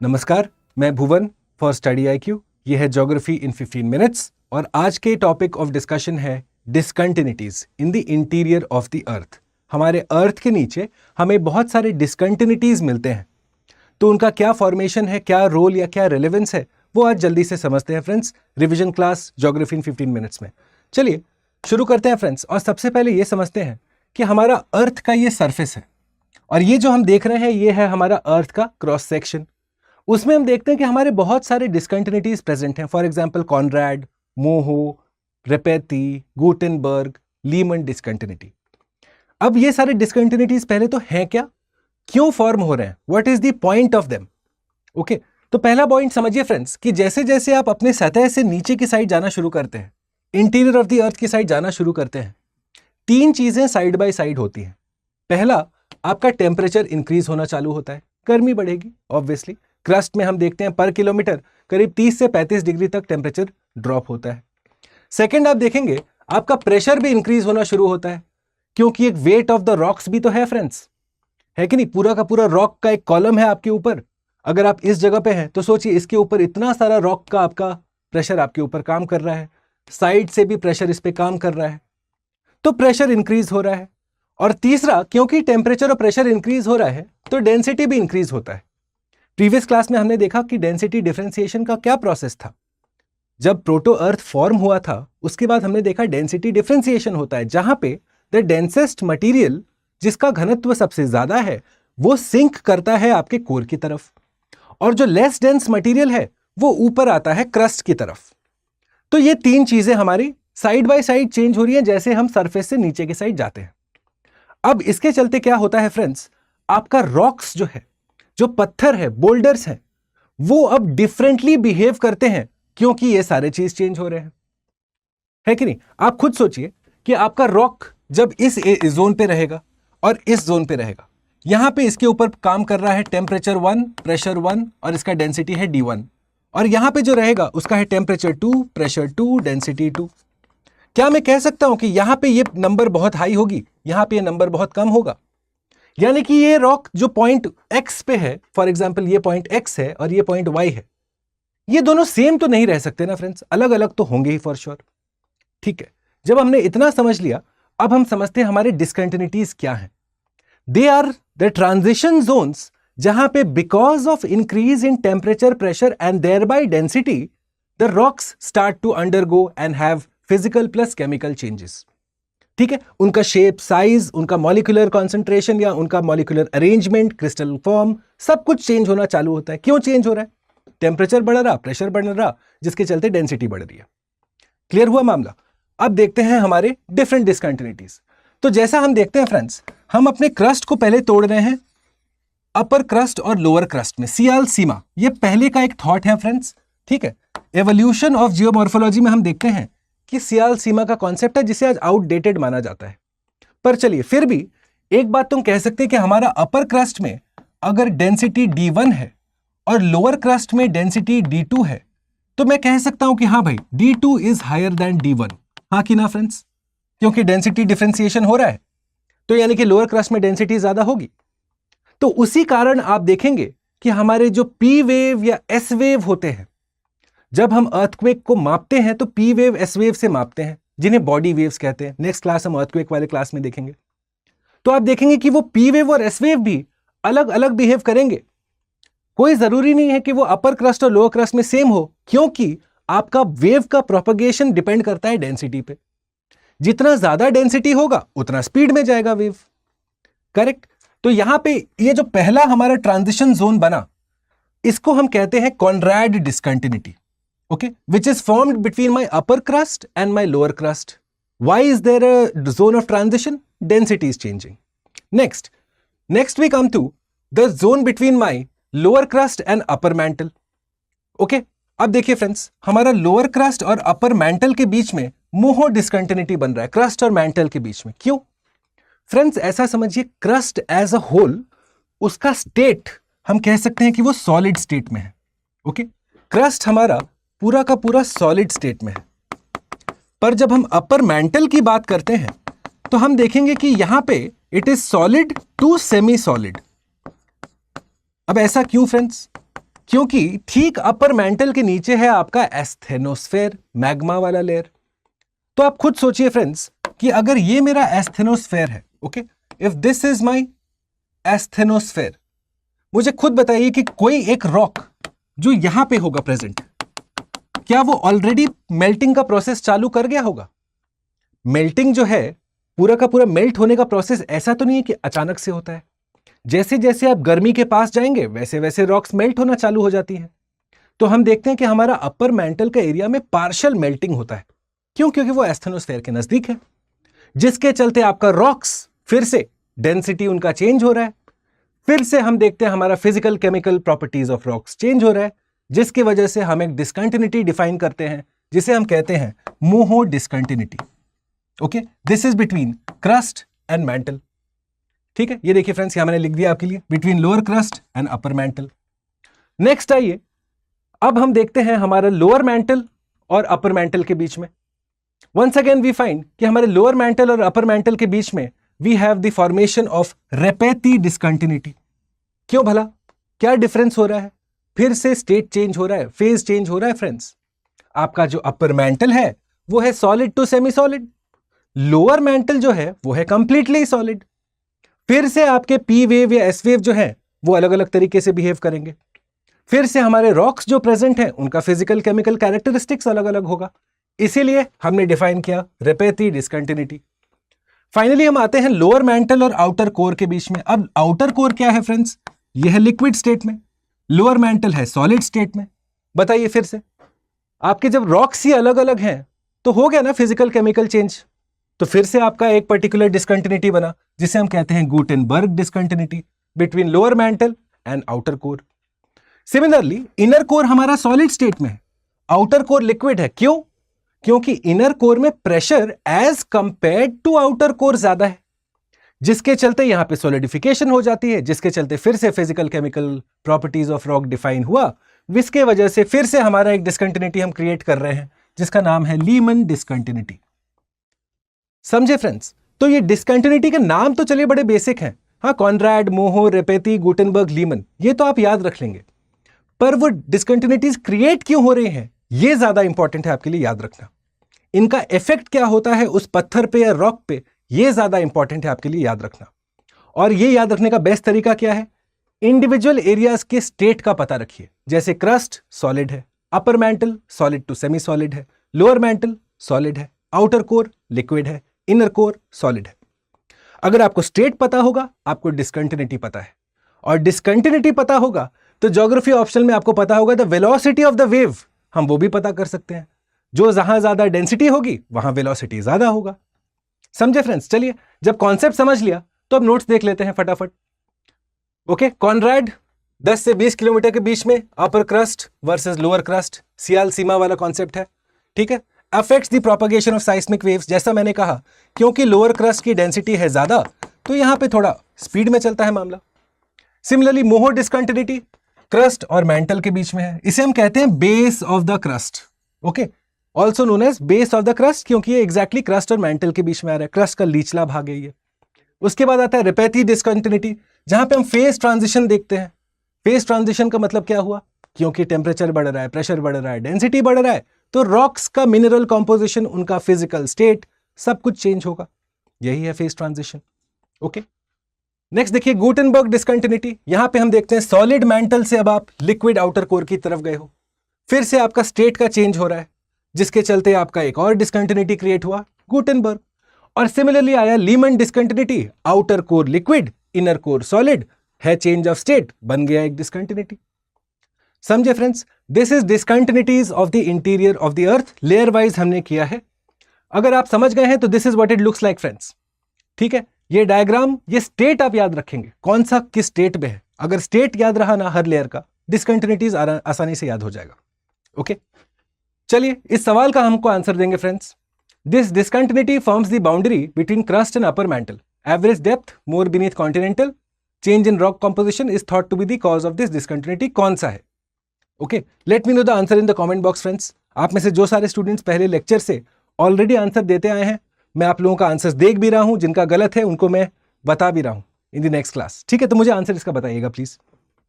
नमस्कार, मैं भुवन for study IQ। ये है ज्योग्राफी इन 15 मिनट्स और आज के टॉपिक ऑफ डिस्कशन है discontinuities in the interior of the earth. हमारे अर्थ के नीचे हमें बहुत सारे डिसकंटिन्यूटीज मिलते हैं, तो उनका क्या फॉर्मेशन है, क्या रोल या क्या रेलेवेंस है, वो आज जल्दी से समझते हैं फ्रेंड्स, रिवीजन क्लास ज्योग्राफी इन 15 मिनट्स में। चलिए शुरू करते हैं फ्रेंड्स। और सबसे पहले ये समझते हैं कि हमारा अर्थ का ये सरफेस है और ये जो हम देख रहे हैं ये है हमारा अर्थ का क्रॉस सेक्शन। उसमें हम देखते हैं कि हमारे बहुत सारे डिसकंटिन्यूटीज प्रेजेंट हैं। For example Conrad, Moho, Repetti, Gutenberg, Lehmann discontinuity. अब ये सारे डिसकंटिन्यूटीज पहले तो हैं क्या, क्यों फॉर्म हो रहे हैं, what is the point of them. Okay, तो पहला पॉइंट समझिए फ्रेंड्स कि जैसे जैसे आप अपने सतह से नीचे की साइड जाना शुरू करते हैं, इंटीरियर ऑफ द अर्थ की साइड जाना शुरू करते हैं, तीन चीजें साइड बाय साइड होती हैं। पहला, आपका टेम्परेचर इंक्रीज होना चालू होता है, गर्मी बढ़ेगी ऑब्वियसली। क्रस्ट में हम देखते हैं पर किलोमीटर करीब 30 से 35 डिग्री तक टेम्परेचर ड्रॉप होता है। सेकंड, आप देखेंगे आपका प्रेशर भी इंक्रीज होना शुरू होता है, क्योंकि एक वेट ऑफ द रॉक्स भी तो है फ्रेंड्स, है कि नहीं। पूरा का पूरा रॉक का एक कॉलम है आपके ऊपर। अगर आप इस जगह पे हैं तो सोचिए इसके ऊपर इतना सारा रॉक का आपका प्रेशर आपके ऊपर काम कर रहा है, साइड से भी प्रेशर इस पे काम कर रहा है, तो प्रेशर इंक्रीज हो रहा है। और तीसरा, क्योंकि टेम्परेचर और प्रेशर इंक्रीज हो रहा है तो डेंसिटी भी इंक्रीज होता है। प्रीवियस क्लास में हमने देखा कि डेंसिटी डिफरेंशिएशन का क्या प्रोसेस था। जब प्रोटो अर्थ फॉर्म हुआ था उसके बाद हमने देखा डेंसिटी डिफरेंशिएशन होता है, जहां पे द डेंसेस्ट मटेरियल, जिसका घनत्व सबसे ज्यादा है, वो सिंक करता है आपके कोर की तरफ, और जो लेस डेंस मटेरियल है वो ऊपर आता है क्रस्ट की तरफ। तो ये तीन चीजें हमारी साइड बाय साइड चेंज हो रही हैं जैसे हम सरफेस से नीचे की साइड जाते हैं। अब इसके चलते क्या होता है फ्रेंड्स, आपका रॉक्स जो है, जो पत्थर है, बोल्डर्स हैं, वो अब डिफरेंटली बिहेव करते हैं, क्योंकि ये सारे चीज चेंज हो रहे हैं, है कि नहीं। आप खुद सोचिए कि आपका रॉक जब इस जोन पे रहेगा और इस जोन पे रहेगा, यहां पे इसके ऊपर काम कर रहा है टेम्परेचर 1, प्रेशर 1 और इसका डेंसिटी है D1, और यहां पे जो रहेगा उसका है टेम्परेचर 2, प्रेशर 2, डेंसिटी 2। क्या मैं कह सकता हूं कि यहां पे ये नंबर बहुत हाई होगी, यहां पे ये नंबर बहुत कम होगा? यानी कि ये रॉक जो पॉइंट X पे है, फॉर एग्जांपल ये पॉइंट X है और ये पॉइंट Y है, ये दोनों सेम तो नहीं रह सकते ना फ्रेंड्स, अलग अलग तो होंगे ही फॉर श्योर। ठीक है, जब हमने इतना समझ लिया, अब हम समझते हैं हमारे डिसकंटिन्यूटीज क्या हैं। They are the transition zones जहां पे because of increase in temperature, pressure and thereby density the rocks start to undergo and have physical plus chemical changes. ठीक है, उनका शेप, साइज, उनका मॉलिक्यूलर कॉन्सेंट्रेशन या उनका मॉलिक्यूलर अरेंजमेंट, क्रिस्टल फॉर्म, सब कुछ चेंज होना चालू होता है। क्यों चेंज हो रहा है? टेम्परेचर बढ़ रहा, प्रेशर बढ़ रहा, जिसके चलते डेंसिटी बढ़ रही है। क्लियर हुआ मामला? अब देखते हैं हमारे डिफरेंट डिसकंटिन्यूटीज। तो जैसा हम देखते हैं फ्रेंड्स, हम अपने क्रस्ट को पहले तोड़ रहे हैं अपर क्रस्ट और लोअर क्रस्ट में, सियाल सीमा, ये पहले का एक थॉट है फ्रेंड्स। ठीक है, एवोल्यूशन ऑफ जियोमॉर्फोलॉजी में हम देखते हैं कि सियाल सीमा का कॉन्सेप्ट है जिसे आज आउटडेटेड माना जाता है। पर चलिए फिर भी एक बात तुम कह सकते हैं कि हमारा अपर क्रस्ट में अगर डेंसिटी D1 है और लोअर क्रस्ट में डेंसिटी D2 है, तो मैं कह सकता हूं कि हाँ भाई D2 is higher than D1। हाँ कि ना फ्रेंड्स? क्योंकि डेंसिटी डिफरेंशिएशन हो रहा है, तो यानी कि लोअर क्रस्ट में डेंसिटी ज्यादा होगी। तो उसी कारण आप देखेंगे कि हमारे जो P वेव या S वेव होते हैं, जब हम अर्थक्वेक को मापते हैं तो P वेव S वेव से मापते हैं, जिन्हें बॉडी वेव्स कहते हैं। नेक्स्ट क्लास हम अर्थक्वेक वाले क्लास में देखेंगे। तो आप देखेंगे कि वो P वेव और S वेव भी अलग अलग बिहेव करेंगे। कोई जरूरी नहीं है कि वो अपर क्रस्ट और लोअर क्रस्ट में सेम हो, क्योंकि आपका वेव का प्रोपगेशन डिपेंड करता है डेंसिटी पे। जितना ज्यादा डेंसिटी होगा उतना स्पीड में जाएगा वेव। करेक्ट? तो यहां पे ये जो पहला हमारा ट्रांजिशन जोन बना, इसको हम कहते हैं Conrad discontinuity. Okay, which is formed between my upper crust and my lower crust. Why is there a zone of transition? Density is changing. Next we come to the zone between my lower crust and upper mantle. Okay, अब देखिए friends, हमारा lower crust और upper mantle के बीच में मोहो discontinuity बन रहा है, क्रस्ट और मैंटल के बीच में। क्यों फ्रेंड्स? ऐसा समझिए, क्रस्ट एज अ होल, उसका स्टेट हम कह सकते हैं कि वो सॉलिड स्टेट में है। ओके, क्रस्ट हमारा पूरा का पूरा सॉलिड स्टेट में है, पर जब हम अपर मैंटल की बात करते हैं तो हम देखेंगे कि यहां पे it is solid to semi solid. अब ऐसा क्यों फ्रेंड्स? क्योंकि ठीक अपर मेंटल के नीचे है आपका एस्थेनोस्फेयर, मैग्मा वाला लेयर। तो आप खुद सोचिए फ्रेंड्स कि अगर ये मेरा एस्थेनोस्फेयर है, okay, if this is my asthenosphere, मुझे खुद बताइए कि कोई एक रॉक जो यहां पे होगा प्रेजेंट, क्या वो ऑलरेडी मेल्टिंग का प्रोसेस चालू कर गया होगा? मेल्टिंग जो है, पूरा का पूरा मेल्ट होने का प्रोसेस ऐसा तो नहीं है कि अचानक से होता है। जैसे जैसे आप गर्मी के पास जाएंगे वैसे वैसे रॉक्स मेल्ट होना चालू हो जाती हैं। तो हम देखते हैं कि हमारा अपर मेंटल का एरिया में पार्शियल मेल्टिंग होता है। क्यों? क्योंकि वो एस्थेनोस्फेयर के नजदीक है, जिसके चलते आपका रॉक्स फिर से डेंसिटी उनका चेंज हो रहा है। फिर से हम देखते हैं हमारा physical chemical properties of rocks change हो रहा है, जिसकी वजह से हम एक डिस्कंटिन्यूटी डिफाइन करते हैं, जिसे हम कहते हैं Moho discontinuity. Okay, this is between crust and mantle. ठीक है, ये देखिए फ्रेंड्स, यहां मैंने लिख दिया आपके लिए, between lower crust and upper mental. Next आइए, अब हम देखते हैं हमारा लोअर मेंटल और अपर मेंटल के बीच में। वंस अगेन वी फाइंड कि हमारे लोअर मेंटल और अपर मेंटल के बीच में we have the formation of Repetti discontinuity. क्यों भला? क्या डिफरेंस हो रहा है? फिर से स्टेट चेंज हो रहा है, फेज चेंज हो रहा है फ्रेंड्स। आपका जो अपर मेंटल है वो है solid to semi solid, lower mantle जो है वो है कंप्लीटली सॉलिड। फिर से आपके पी वेव या एस वेव जो है वो अलग अलग तरीके से बिहेव करेंगे। फिर से हमारे रॉक्स जो प्रेजेंट हैं उनका फिजिकल केमिकल कैरेक्टरिस्टिक्स अलग अलग होगा। इसीलिए हमने डिफाइन किया रेपेती डिस्कंटिन्यूटी। फाइनली हम आते हैं लोअर मेंटल और आउटर कोर के बीच में। अब आउटर कोर क्या है फ्रेंड्स? यह है लिक्विड स्टेट में, लोअर मेंटल है सॉलिड स्टेट में। बताइए फिर से, आपके जब रॉक्स ही अलग अलग हैं तो हो गया ना फिजिकल केमिकल चेंज। तो फिर से आपका एक पर्टिकुलर डिस्कंटिन्यूटी बना, जिसे हम कहते हैं Gutenberg discontinuity between lower mantle and outer core. Similarly inner core हमारा सॉलिड स्टेट में है, आउटर कोर लिक्विड है। क्यों? क्योंकि इनर कोर में pressure as compared to outer core ज्यादा है, जिसके चलते यहां पे सॉलिडिफिकेशन हो जाती है, जिसके चलते फिर से physical chemical properties of rock define हुआ, जिसके वजह से फिर से हमारा एक डिस्कंटिन्यूटी हम क्रिएट कर रहे हैं, जिसका नाम है लीमन डिस्कंटिन्यूटी। समझे फ्रेंड्स? तो ये डिस्कंटिन्यूटी के नाम तो चलिए बड़े बेसिक हैं, हाँ, Conrad, Moho, Repetti, Gutenberg, Lehman, ये तो आप याद रख लेंगे। पर वो डिस्कंटिन्यूटीज क्रिएट क्यों हो रही हैं, ये ज्यादा इंपॉर्टेंट है आपके लिए याद रखना। इनका इफेक्ट क्या होता है उस पत्थर पे या रॉक पे, ये ज्यादा इंपॉर्टेंट है आपके लिए याद रखना। और ये याद रखने का बेस्ट तरीका क्या है? इंडिविजुअल एरियाज के स्टेट का पता रखिए। जैसे क्रस्ट सॉलिड है, upper mantle solid to semi solid है, लोअर मेंटल सॉलिड है, आउटर कोर लिक्विड है, इनर कोर सॉलिड है। अगर आपको स्टेट पता होगा, आपको डिस्कंटिन्यूटी पता है, और डिस्कंटिन्यूटी पता होगा तो ज्योग्राफी ऑप्शन में आपको पता होगा the velocity of the wave, हम वो भी पता कर सकते हैं। जो जहां ज्यादा डेंसिटी होगी वहां वेलोसिटी ज्यादा होगा। समझे फ्रेंड्स? चलिए, जब कॉन्सेप्ट समझ लिया तो अब नोट्स देख लेते हैं फटाफट। ओके, कॉनराड 10 से 20 किलोमीटर के बीच में अपर क्रस्ट वर्सेस लोअर क्रस्ट, सियाल सीमा वाला कॉन्सेप्ट है। ठीक है, affects the propagation of साइस्मिक waves. जैसा मैंने कहा, क्योंकि लोअर क्रस्ट की डेंसिटी है ज्यादा तो यहां पे थोड़ा स्पीड में चलता है मामला। सिमिलरली मोहो डिस्कंटिन्यूटी क्रस्ट और मेंटल के बीच में है, इसे हम कहते हैं base of the crust. Okay, also known as base of the crust, क्योंकि ये एग्जैक्टली क्रस्ट और मेंटल के बीच में आ रहा है, क्रस्ट का लीचला भाग है ये। उसके बाद आता है रेपेती डिस्कंटिन्यूटी, जहां पे हम फेज ट्रांजिशन देखते हैं। फेज ट्रांजिशन का मतलब क्या हुआ? क्योंकि टेम्परेचर बढ़ रहा है, प्रेशर बढ़ रहा है, डेंसिटी बढ़ रहा है, तो रॉक्स का मिनरल कॉम्पोजिशन, उनका फिजिकल स्टेट, सब कुछ चेंज होगा। यही है फेज ट्रांजिशन। ओके, नेक्स्ट देखिए गुटेनबर्ग डिस्कंटिन्यूटी। यहां पे हम देखते हैं सॉलिड मेंटल से अब आप लिक्विड आउटर कोर की तरफ गए हो, फिर से आपका स्टेट का चेंज हो रहा है, जिसके चलते आपका एक और डिस्कंटिन्यूटी क्रिएट हुआ, गुटेनबर्ग। और सिमिलरली आया Lehmann discontinuity, outer core liquid, inner core solid, है चेंज ऑफ स्टेट, बन गया एक डिस्कंटिन्यूटी। समझे friends? This is discontinuities of the interior of the earth, layer wise हमने किया है। अगर आप समझ गए हैं तो this is what it looks like friends. ठीक है, ये डायग्राम, ये स्टेट आप याद रखेंगे, कौन सा किस स्टेट में है। अगर स्टेट याद रहा ना हर लेयर का, डिस्कंटिन्यूटीज आसानी से याद हो जाएगा। ओके, चलिए इस सवाल का हमको आंसर देंगे friends. This discontinuity forms the boundary between crust and upper mantle, average depth more beneath continental, change in rock composition is thought to be the cause of this discontinuity. कौन सा है? Okay, let me know the answer in the comment box friends. आप में से जो सारे students पहले lecture से ऑलरेडी आंसर देते आए हैं, मैं आप लोगों का आंसर देख भी रहा हूं, जिनका गलत है उनको मैं बता भी रहा हूं इन द नेक्स्ट क्लास। ठीक है, तो मुझे आंसर इसका बताइएगा प्लीज।